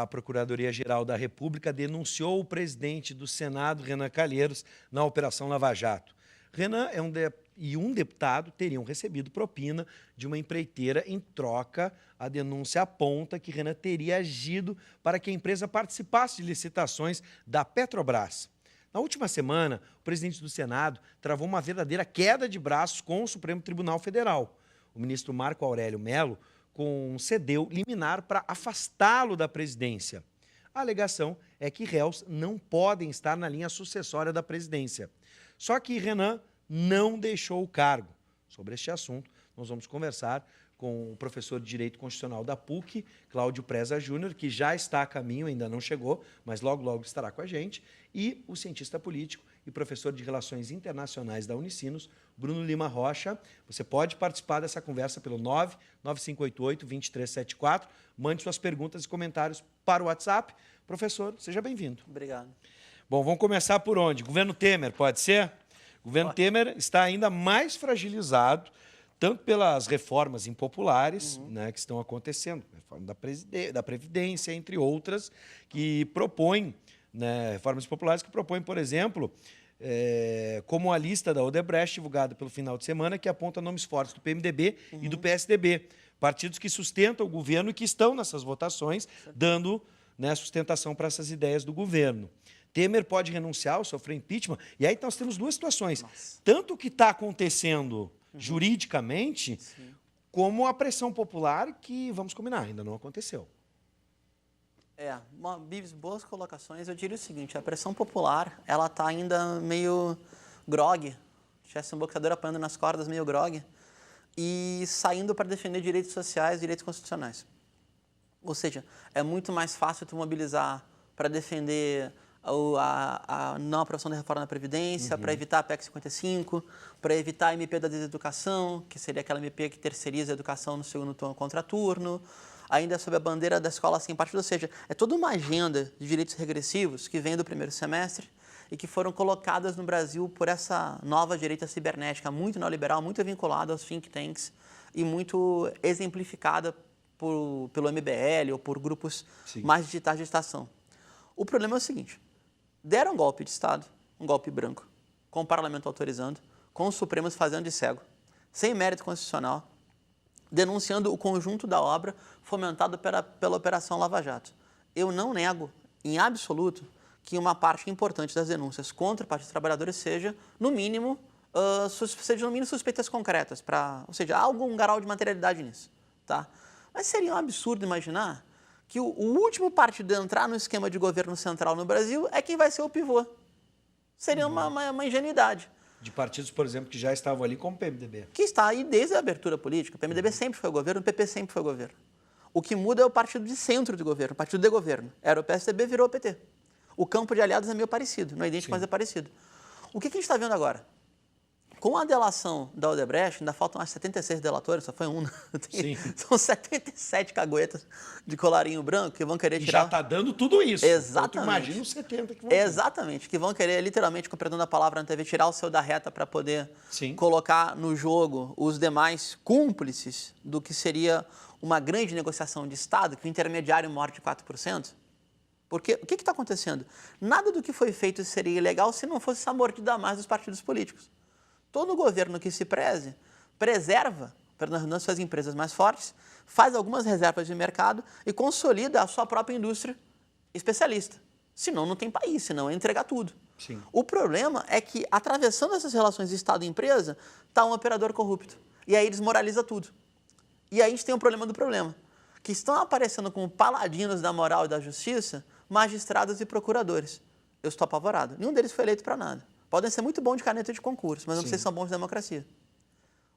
A Procuradoria-Geral da República denunciou o presidente do Senado, Renan Calheiros, na Operação Lava Jato. Renan e um deputado teriam recebido propina de uma empreiteira. Em troca, a denúncia aponta que Renan teria agido para que a empresa participasse de licitações da Petrobras. Na última semana, o presidente do Senado travou uma verdadeira queda de braços com o Supremo Tribunal Federal. O ministro Marco Aurélio Mello concedeu liminar para afastá-lo da presidência. A alegação é que réus não podem estar na linha sucessória da presidência. Só que Renan não deixou o cargo. Sobre este assunto, nós vamos conversar com o professor de Direito Constitucional da PUC, Cláudio Preza Júnior, que já está a caminho, ainda não chegou, mas logo, logo estará com a gente, e o cientista político e professor de Relações Internacionais da Unicinos, Bruno Lima Rocha. Você pode participar dessa conversa pelo 99588-2374. Mande suas perguntas e comentários para o WhatsApp. Professor, seja bem-vindo. Obrigado. Bom, vamos começar por onde? Governo Temer, pode ser? O governo Temer está ainda mais fragilizado, tanto pelas reformas impopulares, né, que estão acontecendo, reforma da Previdência, entre outras, que propõem, né, reformas impopulares que propõem, por exemplo, como a lista da Odebrecht, divulgada pelo final de semana, que aponta nomes fortes do PMDB e do PSDB, partidos que sustentam o governo e que estão nessas votações, dando, né, sustentação para essas ideias do governo. Temer pode renunciar ou sofrer impeachment, e aí nós temos duas situações. Tanto o que está acontecendo juridicamente, como a pressão popular, que, vamos combinar, ainda não aconteceu. Bibs, boas colocações. Eu diria o seguinte, a pressão popular, ela está ainda meio grogue, tivesse um boxeador apanhando nas cordas, meio grogue, e saindo para defender direitos sociais, direitos constitucionais. Ou seja, é muito mais fácil tu mobilizar para defender a não aprovação da reforma da Previdência, para evitar a PEC 55, para evitar a MP da deseducação, que seria aquela MP que terceiriza a educação no segundo contraturno, ainda sob a bandeira da escola sem partido. Ou seja, é toda uma agenda de direitos regressivos que vem do primeiro semestre e que foram colocadas no Brasil por essa nova direita cibernética, muito neoliberal, muito vinculada aos think tanks e muito exemplificada pelo MBL ou por grupos mais digitais de estação. O problema é o seguinte, deram um golpe de Estado, um golpe branco, com o parlamento autorizando, com os Supremos fazendo de cego, sem mérito constitucional, denunciando o conjunto da obra fomentado pela Operação Lava Jato. Eu não nego, em absoluto, que uma parte importante das denúncias contra o Partido dos Trabalhadores seja, no mínimo, suspeitas concretas, ou seja, há algum grau de materialidade nisso. Tá? Mas seria um absurdo imaginar que o último partido a entrar no esquema de governo central no Brasil é quem vai ser o pivô. Seria uma ingenuidade. De partidos, por exemplo, que já estavam ali como o PMDB. Que está aí desde a abertura política. O PMDB sempre foi o governo, o PP sempre foi o governo. O que muda é o partido de centro de governo, o partido de governo. Era o PSDB, virou o PT. O campo de aliados é meio parecido, não é idêntico, mas é parecido. O que a gente está vendo agora? Com a delação da Odebrecht, ainda faltam 76 delatores, só foi um. São 77 caguetas de colarinho branco que vão querer tirar... E já está dando tudo isso. Exatamente. Então, imagina os 70 que vão Exatamente, que vão querer, literalmente, com perdão da palavra na TV, tirar o seu da reta para poder colocar no jogo os demais cúmplices do que seria uma grande negociação de Estado, que o intermediário morde de 4%. Porque o que está acontecendo? Nada do que foi feito seria ilegal se não fosse essa mordida a mais dos partidos políticos. Todo governo que se preserva nas suas empresas mais fortes, faz algumas reservas de mercado e consolida a sua própria indústria especialista. Senão não tem país, senão é entregar tudo. O problema é que, atravessando essas relações de Estado e empresa, está um operador corrupto. E aí desmoraliza tudo. E aí a gente tem um problema do problema, que estão aparecendo como paladinos da moral e da justiça, magistrados e procuradores. Eu estou apavorado. Nenhum deles foi eleito para nada. Podem ser muito bons de caneta de concurso, mas não sei se são bons de democracia.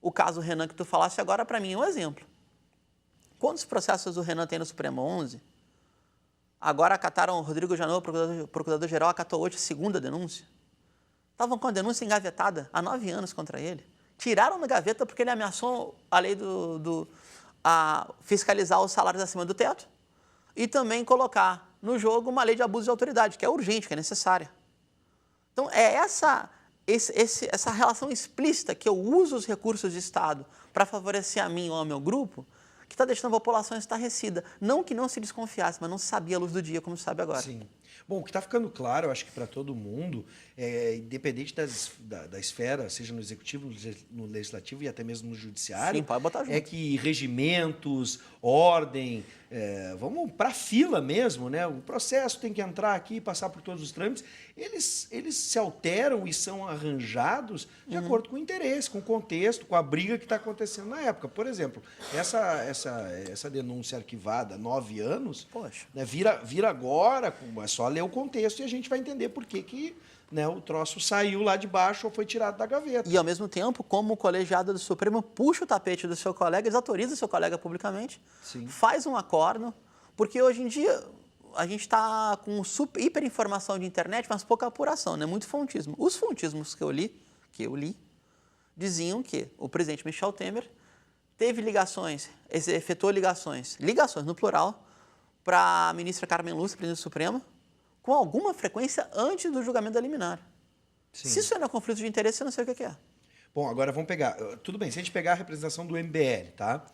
O caso Renan que tu falaste agora, para mim, é um exemplo. Quantos processos o Renan tem no Supremo? 11. Agora acataram o Rodrigo Janot, procurador-geral, acatou hoje a segunda denúncia. Estavam com a denúncia engavetada há 9 anos contra ele. Tiraram da gaveta porque ele ameaçou a lei a fiscalizar os salários acima do teto e também colocar no jogo uma lei de abuso de autoridade, que é urgente, que é necessária. Então, é essa relação explícita que eu uso os recursos de Estado para favorecer a mim ou ao meu grupo que está deixando a população estarrecida. Não que não se desconfiasse, mas não se sabia a luz do dia como se sabe agora. Sim. Bom, o que está ficando claro, eu acho que para todo mundo, independente da esfera, seja no executivo, no legislativo e até mesmo no judiciário, Sim, pode botar junto. é que regimentos, ordem, vamos para a fila mesmo, né? O processo tem que entrar aqui, passar por todos os trâmites, eles se alteram e são arranjados de acordo com o interesse, com o contexto, com a briga que está acontecendo na época. Por exemplo, essa denúncia arquivada há 9 anos, Poxa. né, vira agora, é só ler o contexto e a gente vai entender por que né, o troço saiu lá de baixo ou foi tirado da gaveta. E, ao mesmo tempo, como o colegiado do Supremo puxa o tapete do seu colega, desautoriza o seu colega publicamente, Sim. faz um acordo, porque hoje em dia a gente está com hiperinformação de internet, mas pouca apuração, né? Muito fontismo. Os fontismos que eu li, diziam que o presidente Michel Temer teve ligações, efetuou ligações no plural, para a ministra Carmen Lúcia, presidente do Supremo, com alguma frequência antes do julgamento da liminar. Sim. Se isso não é conflito de interesse, eu não sei o que é. Bom, agora vamos pegar. Tudo bem, se a gente pegar a representação do MBL, tá?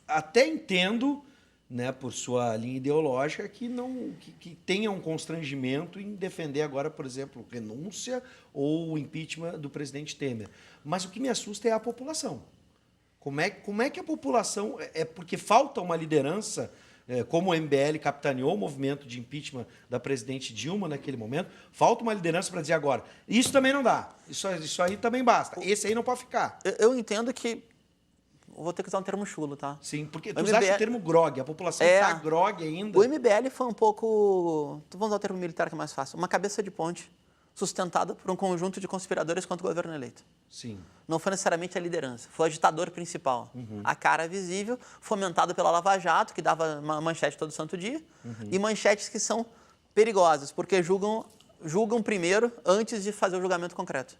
Até entendo, né, por sua linha ideológica, que tenha um constrangimento em defender agora, por exemplo, renúncia ou impeachment do presidente Temer. Mas o que me assusta é a população. Como é que a população... É porque falta uma liderança, como o MBL capitaneou o movimento de impeachment da presidente Dilma naquele momento, falta uma liderança para dizer agora, isso também não dá, isso aí também basta, esse aí não pode ficar. Eu entendo que... Vou ter que usar um termo chulo, tá? Sim, porque tu usaste o termo grog, a população está grog ainda. O MBL foi um pouco... Vamos usar o termo militar que é mais fácil. Uma cabeça de ponte sustentada por um conjunto de conspiradores contra o governo eleito. Sim. Não foi necessariamente a liderança, foi o agitador principal. A cara visível, fomentado pela Lava Jato, que dava uma manchete todo santo dia, e manchetes que são perigosas, porque julgam primeiro antes de fazer o julgamento concreto.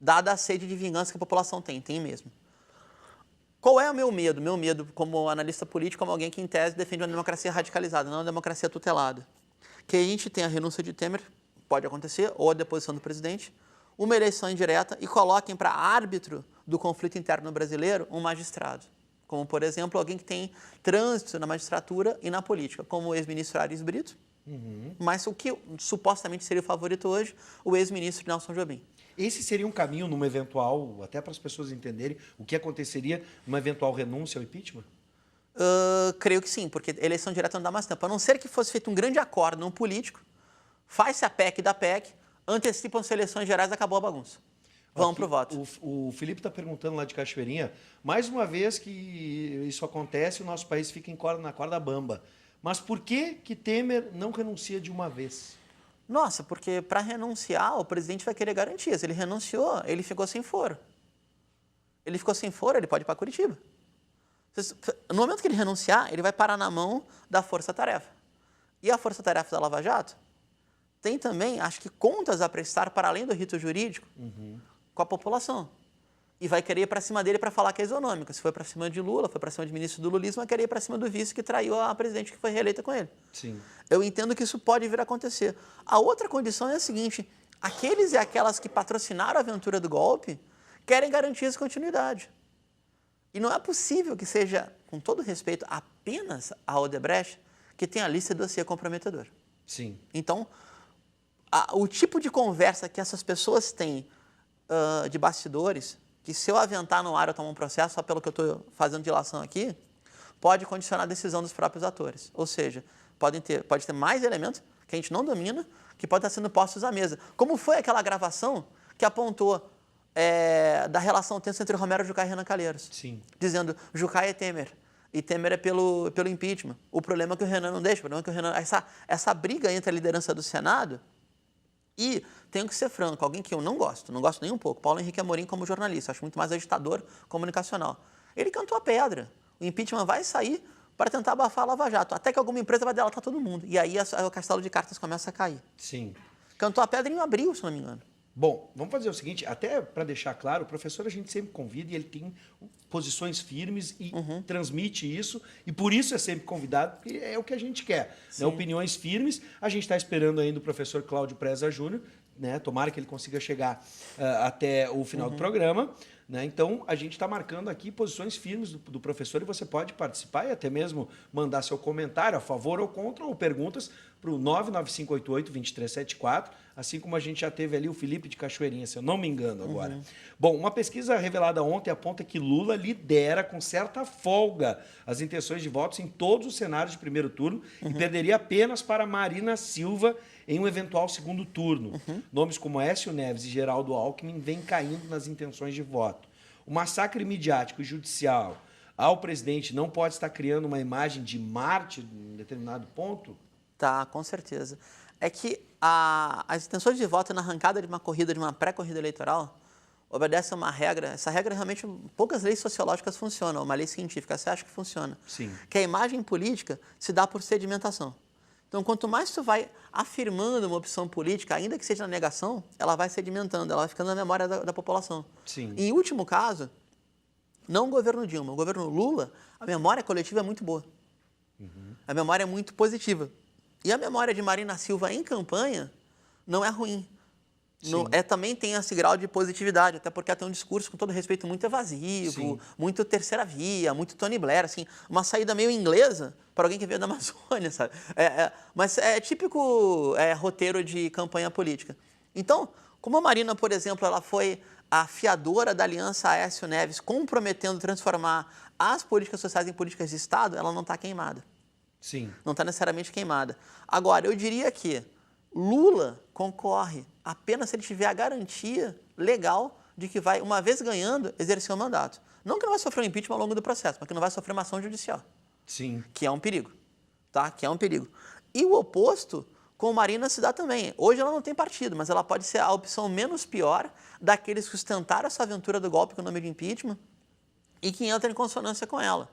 Dada a sede de vingança que a população tem mesmo. Qual é o meu medo? Meu medo, como analista político, como alguém que, em tese, defende uma democracia radicalizada, não uma democracia tutelada. Que a gente tem a renúncia de Temer, pode acontecer, ou a deposição do presidente, uma eleição indireta e coloquem para árbitro do conflito interno brasileiro um magistrado. Como, por exemplo, alguém que tem trânsito na magistratura e na política, como o ex-ministro Aires Brito, mas o que supostamente seria o favorito hoje, o ex-ministro Nelson Jobim. Esse seria um caminho numa eventual, até para as pessoas entenderem o que aconteceria numa eventual renúncia ao impeachment? Creio que sim, porque eleição direta não dá mais tempo. A não ser que fosse feito um grande acordo num político, faz-se a PEC da PEC, antecipam-se eleições gerais e acabou a bagunça. Vamos para o voto. O Felipe está perguntando lá de Cachoeirinha, mais uma vez que isso acontece, o nosso país fica na corda bamba. Mas por que Temer não renuncia de uma vez? Nossa, porque para renunciar, o presidente vai querer garantias. Ele renunciou, ele ficou sem foro. Ele ficou sem foro, ele pode ir para Curitiba. No momento que ele renunciar, ele vai parar na mão da força-tarefa. E a força-tarefa da Lava Jato tem também, acho que, contas a prestar para além do rito jurídico com a população. E vai querer ir para cima dele para falar que é isonômica. Se foi para cima de Lula, foi para cima de ministro do lulismo, vai querer ir para cima do vice que traiu a presidente que foi reeleita com ele. Sim. Eu entendo que isso pode vir a acontecer. A outra condição é a seguinte, aqueles e aquelas que patrocinaram a aventura do golpe querem garantias de continuidade. E não é possível que seja, com todo respeito, apenas a Odebrecht que tenha a lista de dossiê comprometedor. Sim. Então, o tipo de conversa que essas pessoas têm de bastidores, que se eu aventar no ar eu tomo um processo, só pelo que eu estou fazendo dilação aqui, pode condicionar a decisão dos próprios atores. Ou seja, pode ter mais elementos que a gente não domina, que podem estar sendo postos à mesa. Como foi aquela gravação que apontou da relação tensa entre Romero Jucá e Renan Calheiros. Sim. Dizendo, Jucá é Temer, e Temer é pelo impeachment. O problema é que o Renan não deixa, o problema é que o Renan... Essa briga entre a liderança do Senado e, tenho que ser franco, alguém que eu não gosto nem um pouco, Paulo Henrique Amorim como jornalista, acho muito mais agitador comunicacional. Ele cantou a pedra. O impeachment vai sair para tentar abafar a Lava Jato, até que alguma empresa vai delatar todo mundo. E aí o castelo de cartas começa a cair. Sim. Cantou a pedra em abril, se não me engano. Bom, vamos fazer o seguinte, até para deixar claro, o professor a gente sempre convida e ele tem posições firmes e transmite isso, e por isso é sempre convidado, porque é o que a gente quer, né? Opiniões firmes. A gente está esperando ainda o professor Cláudio Preza Júnior, né? Tomara que ele consiga chegar até o final do programa, né? Então, a gente está marcando aqui posições firmes do professor e você pode participar e até mesmo mandar seu comentário a favor ou contra ou perguntas para o 99588-2374, assim como a gente já teve ali o Felipe de Cachoeirinha, se eu não me engano agora. Bom, uma pesquisa revelada ontem aponta que Lula lidera com certa folga as intenções de votos em todos os cenários de primeiro turno e perderia apenas para Marina Silva em um eventual segundo turno. Nomes como Aécio Neves e Geraldo Alckmin vêm caindo nas intenções de voto. O massacre midiático e judicial ao presidente não pode estar criando uma imagem de mártir em determinado ponto? Tá, com certeza. É que as intenções de voto na arrancada de uma corrida, de uma pré-corrida eleitoral, obedecem a uma regra. Essa regra, realmente, poucas leis sociológicas funcionam. Uma lei científica, você acha que funciona? Sim. Que a imagem política se dá por sedimentação. Então, quanto mais tu vai afirmando uma opção política, ainda que seja na negação, ela vai sedimentando, ela vai ficando na memória da população. Sim. Em último caso, não o governo Dilma, o governo Lula, a memória coletiva é muito boa. A memória é muito positiva. E a memória de Marina Silva em campanha não é ruim. Não, também tem esse grau de positividade, até porque ela tem um discurso, com todo respeito, muito evasivo, muito terceira via, muito Tony Blair, assim, uma saída meio inglesa para alguém que veio da Amazônia, sabe? Mas é típico roteiro de campanha política. Então, como a Marina, por exemplo, ela foi a fiadora da aliança Aécio Neves, comprometendo transformar as políticas sociais em políticas de Estado, ela não está queimada. Sim. Não está necessariamente queimada. Agora, eu diria que Lula concorre apenas se ele tiver a garantia legal de que vai, uma vez ganhando, exercer o mandato. Não que não vai sofrer um impeachment ao longo do processo, mas que não vai sofrer uma ação judicial. Sim. Que é um perigo. Tá? Que é um perigo. E o oposto com Marina se dá também. Hoje ela não tem partido, mas ela pode ser a opção menos pior daqueles que sustentaram essa aventura do golpe com o nome de impeachment e que entra em consonância com ela.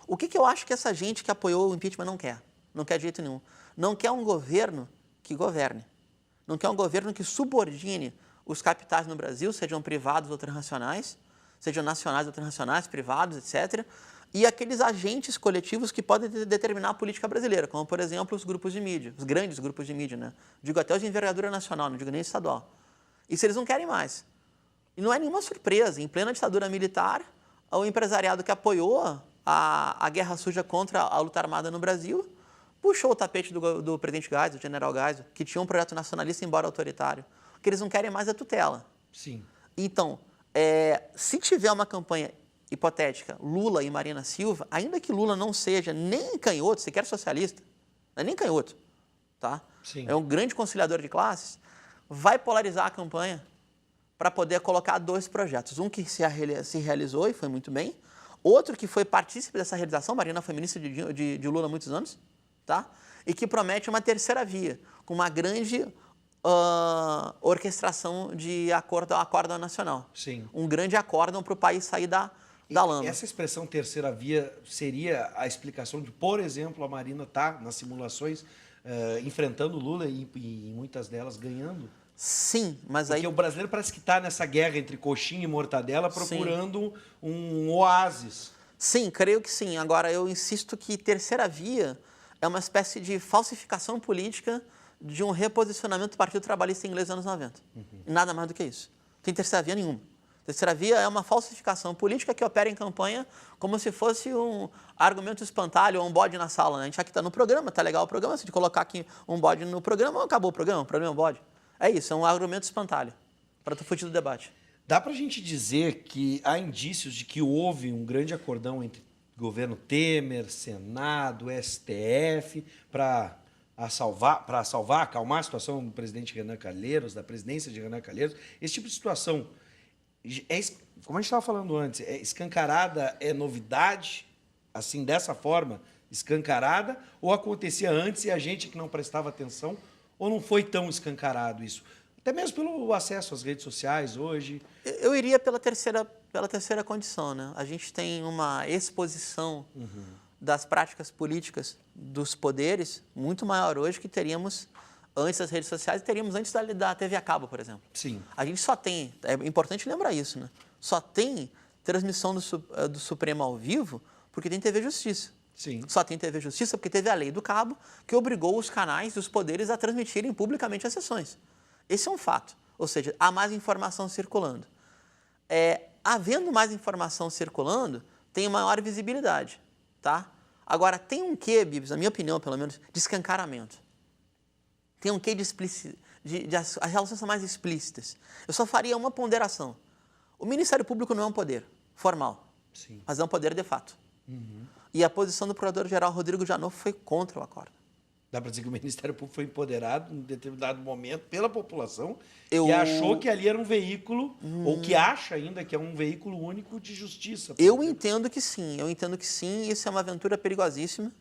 O que eu acho que essa gente que apoiou o impeachment não quer? Não quer de jeito nenhum. Não quer um governo que governe. Não quer um governo que subordine os capitais no Brasil, sejam privados ou transnacionais, sejam nacionais ou transnacionais, privados, etc., e aqueles agentes coletivos que podem determinar a política brasileira, como, por exemplo, os grupos de mídia, os grandes grupos de mídia, né? Digo até os de envergadura nacional, não digo nem estadual. Isso eles não querem mais. E não é nenhuma surpresa. Em plena ditadura militar, o empresariado que apoiou a guerra suja contra a luta armada no Brasil puxou o tapete do presidente Geisel, do general Geisel, que tinha um projeto nacionalista, embora autoritário. O que eles não querem mais é tutela. Sim. Então, se tiver uma campanha hipotética, Lula e Marina Silva, ainda que Lula não seja nem canhoto, sequer socialista, não é nem canhoto, tá? Sim. É um grande conciliador de classes, vai polarizar a campanha para poder colocar dois projetos. Um que se realizou e foi muito bem, outro que foi partícipe dessa realização, Marina foi ministra de Lula há muitos anos, tá? E que promete uma terceira via, com uma grande orquestração de acórdão nacional. Sim. Um grande acórdão para o país sair da lama. Essa expressão terceira via seria a explicação de, por exemplo, a Marina estar nas simulações enfrentando Lula e muitas delas ganhando? Sim, mas Porque aí... o brasileiro parece que está nessa guerra entre coxinha e mortadela procurando um oásis. Sim, creio que sim. Agora, eu insisto que terceira via é uma espécie de falsificação política de um reposicionamento do Partido Trabalhista inglês dos anos 90. Nada mais do que isso. Não tem terceira via nenhuma. Terceira via é uma falsificação política que opera em campanha como se fosse um argumento espantalho ou um bode na sala. Né? A gente aqui está no programa, está legal o programa, se a gente colocar aqui um bode no programa, acabou o problema é um bode. É isso, é um argumento espantalho para tu fugir do debate. Dá para a gente dizer que há indícios de que houve um grande acordão entre governo Temer, Senado, STF, para acalmar a situação do presidente Renan Calheiros, da presidência de Renan Calheiros. Esse tipo de situação, como a gente estava falando antes, é escancarada, é novidade, assim, dessa forma, escancarada, ou acontecia antes e a gente que não prestava atenção, ou não foi tão escancarado isso? Até mesmo pelo acesso às redes sociais hoje. Eu iria pela terceira condição, né? A gente tem uma exposição das práticas políticas dos poderes muito maior hoje que teríamos antes das redes sociais e teríamos antes da TV a cabo, por exemplo. Sim. A gente só tem, é importante lembrar isso, né? Só tem transmissão do Supremo ao vivo porque tem TV Justiça. Sim. Só tem TV Justiça porque teve a lei do cabo que obrigou os canais dos poderes a transmitirem publicamente as sessões. Esse é um fato. Ou seja, há mais informação circulando. havendo mais informação circulando, tem maior visibilidade, tá? Agora, tem um quê, Bibs, na minha opinião, pelo menos, de escancaramento. Tem um quê de as relações são mais explícitas. Eu só faria uma ponderação. O Ministério Público não é um poder formal, Sim. mas é um poder de fato. E a posição do Procurador-Geral Rodrigo Janot foi contra o acordo. Dá para dizer que o Ministério Público foi empoderado em determinado momento pela população e achou que ali era um veículo, ou que acha ainda que é um veículo único de justiça. Eu entendo que sim, Isso é uma aventura perigosíssima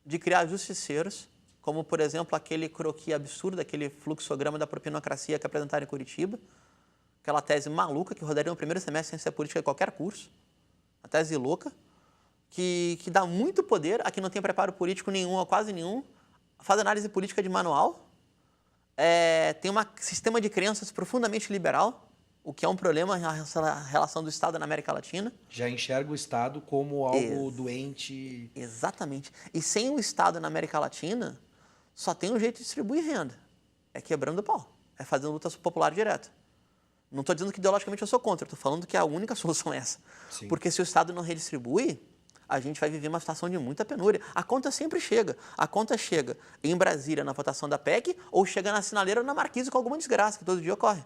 de criar justiceiros, como, por exemplo, aquele croquis absurdo, aquele fluxograma da propinocracia que apresentaram em Curitiba, aquela tese maluca que rodaria no primeiro semestre de ciência política de qualquer curso, uma tese louca, que dá muito poder a quem não tem preparo político nenhum ou quase nenhum, faz análise política de manual, tem um sistema de crenças profundamente liberal, o que é um problema na relação do Estado na América Latina. Já enxerga o Estado como algo doente. Exatamente. E sem o Estado na América Latina, só tem um jeito de distribuir renda. É quebrando o pau. É fazendo luta popular direta. Não estou dizendo que ideologicamente eu sou contra, estou falando que a única solução é essa. Sim. Porque se o Estado não redistribui, a gente vai viver uma situação de muita penúria. A conta sempre chega. A conta chega em Brasília na votação da PEC ou chega na sinaleira ou na Marquise com alguma desgraça, que todo dia ocorre.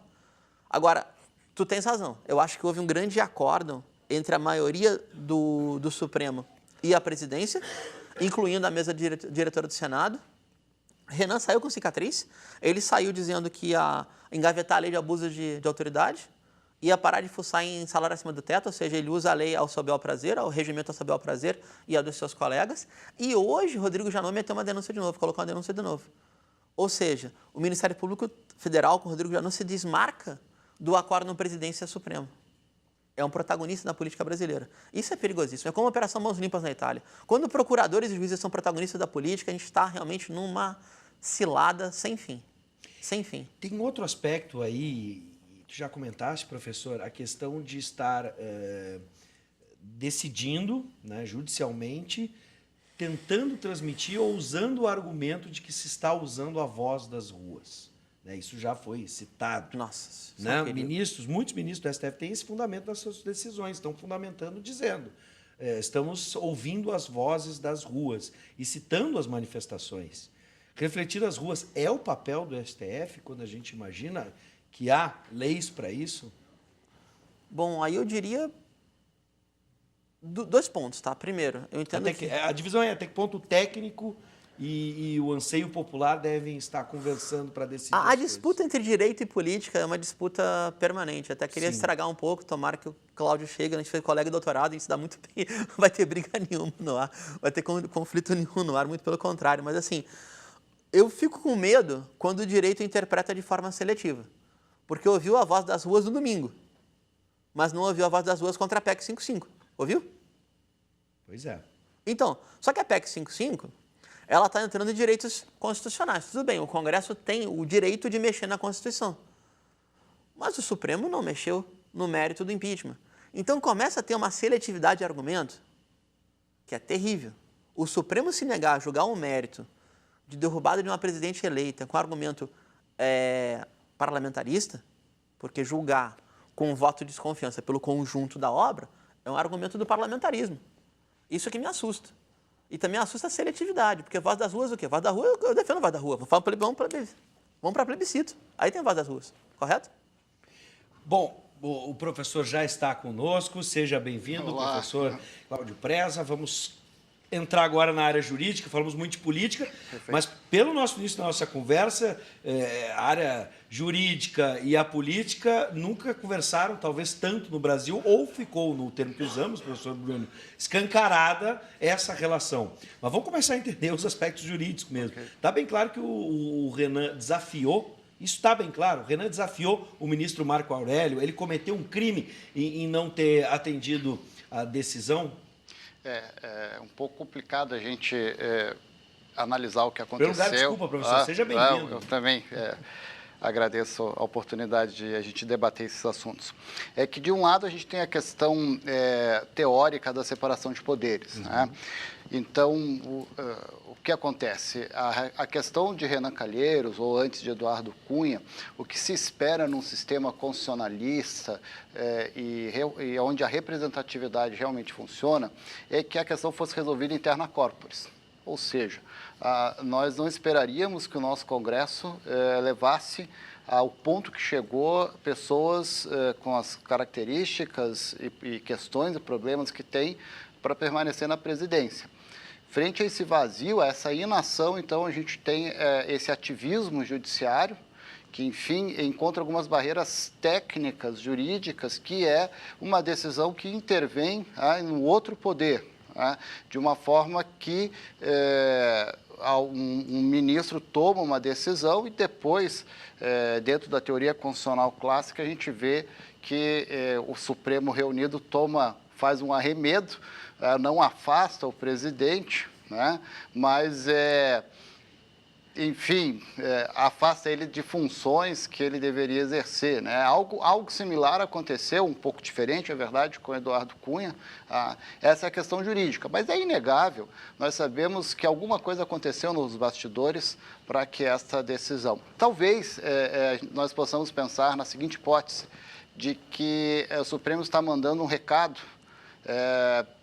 Agora, tu tens razão. Eu acho que houve um grande acórdão entre a maioria do Supremo e a presidência, incluindo a mesa diretora do Senado. Renan saiu com cicatriz. Ele saiu dizendo que ia engavetar a lei de abuso de autoridade, ia parar de fuçar em salário acima do teto, ou seja, ele usa a lei ao seu bel prazer, ao regimento ao seu bel prazer e a dos seus colegas. E hoje, Rodrigo Janot meteu uma denúncia de novo, colocou uma denúncia de novo. Ou seja, o Ministério Público Federal com Rodrigo Janot se desmarca do acordo presidência Supremo. É um protagonista da política brasileira. Isso é perigosíssimo. É como a Operação Mãos Limpas na Itália. Quando procuradores e juízes são protagonistas da política, a gente está realmente numa cilada sem fim. Sem fim. Tem outro aspecto aí, tu já comentaste, professor, a questão de estar decidindo, né, judicialmente, tentando transmitir ou usando o argumento de que se está usando a voz das ruas. Né? Isso já foi citado. Nossa. Né? Muitos ministros do STF têm esse fundamento nas suas decisões, estão fundamentando dizendo estamos ouvindo as vozes das ruas e citando as manifestações. Refletir as ruas é o papel do STF quando a gente imagina que há leis para isso? Bom, aí eu diria 2 pontos, tá? Primeiro, eu entendo a divisão é até que ponto o técnico e o anseio popular devem estar conversando para decidir. A disputa entre direito e política é uma disputa permanente. Até queria Sim. estragar um pouco, tomara que o Cláudio chegue, a gente foi colega de doutorado, a gente se dá muito bem, não vai ter briga nenhuma no ar, vai ter conflito nenhum no ar, muito pelo contrário. Mas assim, eu fico com medo quando o direito interpreta de forma seletiva. Porque ouviu a voz das ruas no domingo, mas não ouviu a voz das ruas contra a PEC 55. Ouviu? Pois é. Então, só que a PEC 55, ela está entrando em direitos constitucionais. Tudo bem, o Congresso tem o direito de mexer na Constituição. Mas o Supremo não mexeu no mérito do impeachment. Então começa a ter uma seletividade de argumento que é terrível. O Supremo se negar a julgar um mérito de derrubada de uma presidente eleita com argumento parlamentarista, porque julgar com um voto de desconfiança pelo conjunto da obra é um argumento do parlamentarismo. Isso é que me assusta. E também assusta a seletividade, porque voz das ruas o quê? Voz da rua, eu defendo a voz da rua. Vamos para plebiscito. Aí tem voz das ruas, correto? Bom, o professor já está conosco. Seja bem-vindo, professor Cláudio Preza. Vamos entrar agora na área jurídica, falamos muito de política, perfeito. Mas pelo nosso início da nossa conversa, a área jurídica e a política nunca conversaram, talvez tanto no Brasil, ou ficou, no termo que usamos, professor Bruno, escancarada essa relação. Mas vamos começar a entender os aspectos jurídicos mesmo. Está bem claro que o Renan desafiou, isso está bem claro, o Renan desafiou o ministro Marco Aurélio, ele cometeu um crime em não ter atendido a decisão. É um pouco complicado a gente analisar o que aconteceu. Desculpa, professor, seja bem-vindo. Eu também. agradeço a oportunidade de a gente debater esses assuntos. É que, de um lado, a gente tem a questão teórica da separação de poderes, né? Então, o que acontece? A questão de Renan Calheiros, ou antes de Eduardo Cunha, o que se espera num sistema constitucionalista e onde a representatividade realmente funciona, é que a questão fosse resolvida interna corporis. Ou seja, nós não esperaríamos que o nosso Congresso levasse ao ponto que chegou pessoas com as características e questões e problemas que tem para permanecer na presidência. Frente a esse vazio, a essa inação, então, a gente tem esse ativismo judiciário, que, enfim, encontra algumas barreiras técnicas, jurídicas, que é uma decisão que intervém no outro poder, de uma forma que um ministro toma uma decisão e depois, dentro da teoria constitucional clássica, a gente vê que o Supremo reunido faz um arremedo, não afasta o presidente, né? Mas, enfim, afasta ele de funções que ele deveria exercer, né? Algo similar aconteceu, um pouco diferente, é verdade, com Eduardo Cunha. Essa é a questão jurídica, mas é inegável. Nós sabemos que alguma coisa aconteceu nos bastidores para que esta decisão. Talvez nós possamos pensar na seguinte hipótese, de que o Supremo está mandando um recado,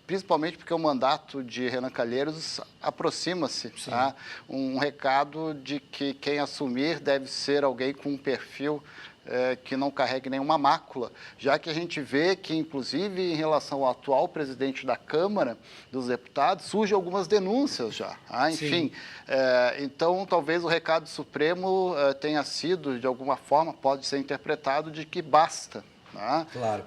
principalmente porque o mandato de Renan Calheiros aproxima-se, tá? Um recado de que quem assumir deve ser alguém com um perfil que não carregue nenhuma mácula, já que a gente vê que, inclusive, em relação ao atual presidente da Câmara dos Deputados, surgem algumas denúncias já. Enfim, então, talvez o recado do Supremo tenha sido, de alguma forma, pode ser interpretado de que basta. Claro.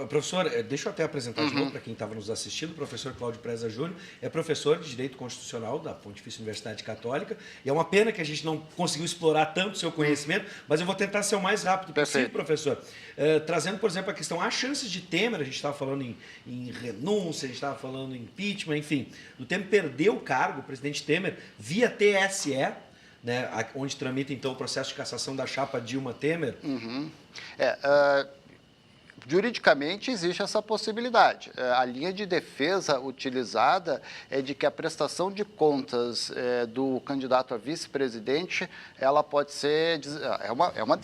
Professor, deixa eu até apresentar de novo para quem estava nos assistindo. O professor Cláudio Preza Júnior é professor de Direito Constitucional da Pontifícia Universidade Católica. E é uma pena que a gente não conseguiu explorar tanto o seu conhecimento, mas eu vou tentar ser o mais rápido possível, professor. Trazendo, por exemplo, a questão, há chances de Temer, a gente estava falando em renúncia, a gente estava falando em impeachment, enfim. O Temer perdeu o cargo, o presidente Temer, via TSE, né, onde tramita, então, o processo de cassação da chapa Dilma-Temer. Juridicamente, existe essa possibilidade. A linha de defesa utilizada é de que a prestação de contas do candidato a vice-presidente, ela pode ser,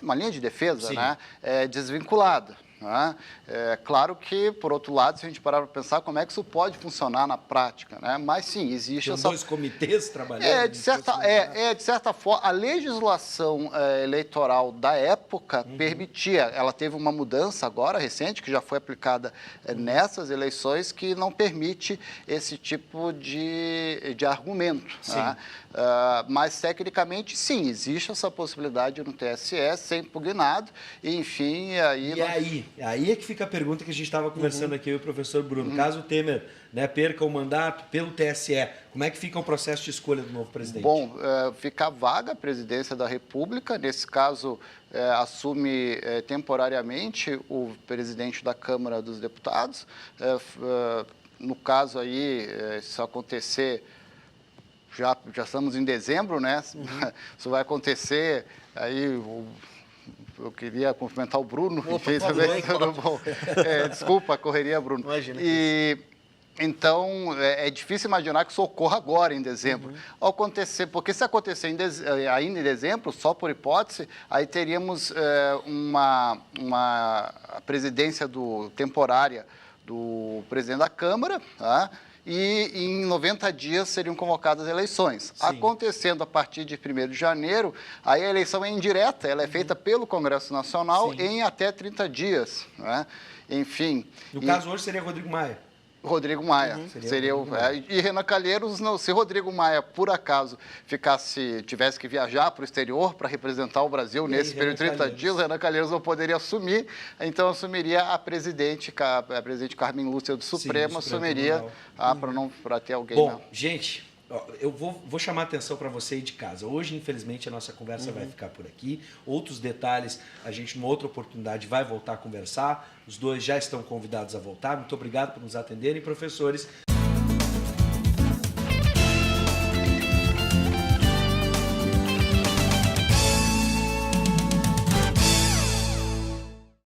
uma linha de defesa, né? Desvinculada. Claro que, por outro lado, se a gente parar para pensar como é que isso pode funcionar na prática, né? Mas sim, existe essa... dois comitês trabalhando. De certa forma, a legislação eleitoral da época permitia, ela teve uma mudança agora, recente, que já foi aplicada nessas eleições, que não permite esse tipo de argumento. Né? Mas, tecnicamente, sim, existe essa possibilidade no TSE, ser impugnado, e, enfim, aí é que fica a pergunta que a gente estava conversando aqui, eu e o professor Bruno. Caso o Temer, né, perca o mandato pelo TSE, como é que fica o processo de escolha do novo presidente? Bom, fica vaga a presidência da República. Nesse caso, assume temporariamente o presidente da Câmara dos Deputados. No caso aí, se acontecer, já estamos em dezembro, né? Isso vai acontecer aí... Eu queria cumprimentar o Bruno. Desculpa a correria, Bruno. Imagina. Então, é difícil imaginar que isso ocorra agora, em dezembro. Porque se acontecer ainda em dezembro, só por hipótese, aí teríamos uma presidência temporária do presidente da Câmara, tá? E em 90 dias seriam convocadas eleições. Sim. Acontecendo a partir de 1º de janeiro, aí a eleição é indireta, ela é feita pelo Congresso Nacional em até 30 dias. Né? Enfim... No caso hoje seria Rodrigo Maia. Rodrigo Maia. E Renan Calheiros, se Rodrigo Maia, por acaso, tivesse que viajar para o exterior para representar o Brasil nesse período de 30 dias, Renan Calheiros não poderia assumir, então assumiria a presidente Carmen Lúcia do Supremo, assumiria para ter alguém... Bom, gente... Eu vou chamar a atenção para você aí de casa. Hoje, infelizmente, a nossa conversa vai ficar por aqui. Outros detalhes, a gente, numa outra oportunidade, vai voltar a conversar. Os dois já estão convidados a voltar. Muito obrigado por nos atenderem, professores.